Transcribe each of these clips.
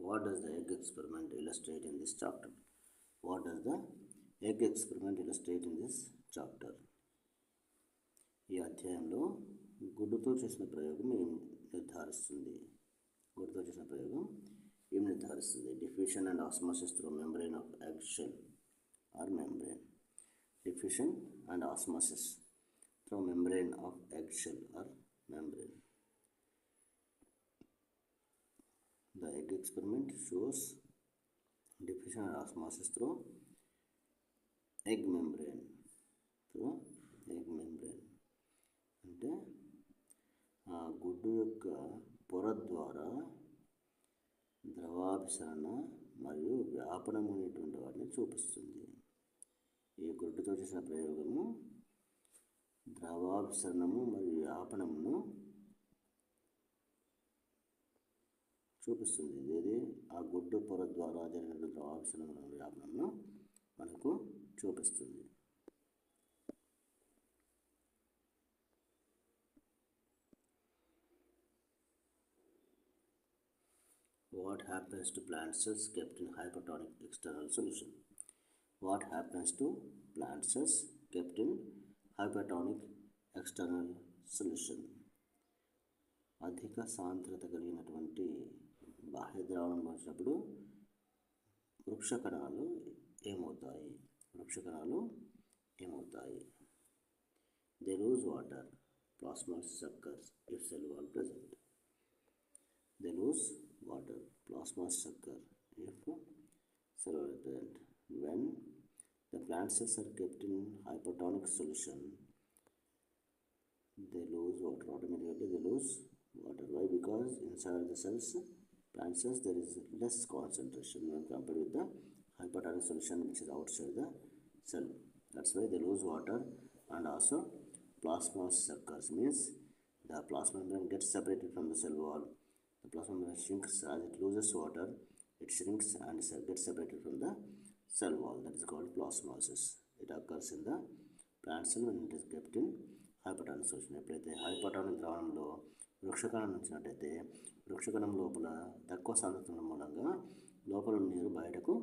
What does the egg experiment illustrate in this chapter? What does the egg experiment illustrate in this chapter? ఈ అధ్యాయంలో గుడ్డుతో చేసిన ప్రయోగం ఏం నిర్ధారిస్తుంది? గుడ్డుతో చేసిన ప్రయోగం ఏం నిర్ధారిస్తుంది? Diffusion and osmosis through membrane of egg shall or membrane. Diffusion and osmosis through membrane of eggshell or membrane. The egg experiment shows diffusion and osmosis through egg membrane. అంటే ఆ గుడ్డు యొక్క పొర ద్వారా ద్రవాభిసరణ మరియు వ్యాపనం అనేటువంటి వాటిని చూపిస్తుంది. ఈ గుడ్డుతో చేసిన ప్రయోగము ద్రవాభిసరణము మరియు వ్యాపనమును చూపిస్తుంది. ఇది ఆ గుడ్డు పొర ద్వారా జరిగిన ద్రవాభిసరణ మరియు వ్యాపనమును మనకు చూపిస్తుంది. What happens to plant cells kept in hypertonic external solution? What happens to plant cells kept in hypertonic external solution? అధిక సాంద్రత కలిగినటువంటి బాహ్య ద్రావణం వచ్చినప్పుడు వృక్ష కణాలు ఏమవుతాయి? They lose water. Plasmolysis occurs if cell wall present. They lose water. Plasmolysis occurs if cell wall present. When the plant cells are kept in hypertonic solution, they lose water. Automatically they lose water. Why? Because inside the cells, plant cells, there is less concentration when compared with the hypertonic solution which is outside the cell. That's why they lose water. And also plasmolysis occurs, means the plasma membrane gets separated from the cell wall. The plasma membrane shrinks as it loses water. It shrinks and gets separated from the cell wall. That is called plasmolysis. It occurs in the plant cell when it is kept in hypertonic solution. ఎప్పుడైతే hypertonic ద్రావణంలో వృక్షకణం ఉంచినట్టయితే వృక్షకణం లోపల తక్కువ సాంద్రత మూలంగా లోపల నీరు బయటకు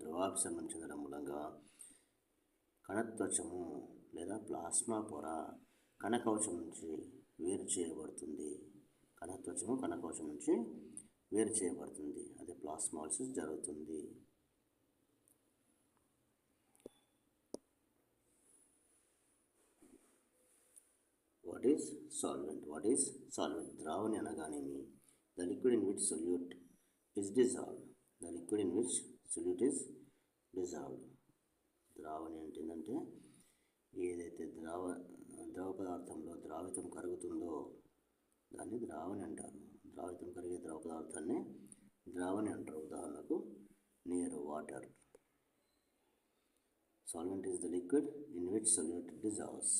ద్రవాభిసరణం చెందడం మూలంగా కణత్వచము లేదా ప్లాస్మా పొర కణకవచం నుంచి వేరు చేయబడుతుంది. కణత్వచము కణకవచం నుంచి వేరు చేయబడుతుంది. అది ప్లాస్మాలిసిస్ జరుగుతుంది. What is solvent? ద్రావణి అనగానేమి? The liquid in which solute is dissolved. ద్రావణి అంటే ఏంటంటే ఏదైతే ద్రవ పదార్థంలో ద్రావితం కరుగుతుందో దాన్ని ద్రావణి అంటారు. ద్రావితం కరిగే ద్రవ పదార్థాన్ని ద్రావణి అంటారు. ఉదాహరణకు నీరు, water. Solvent is the liquid in which solute dissolves.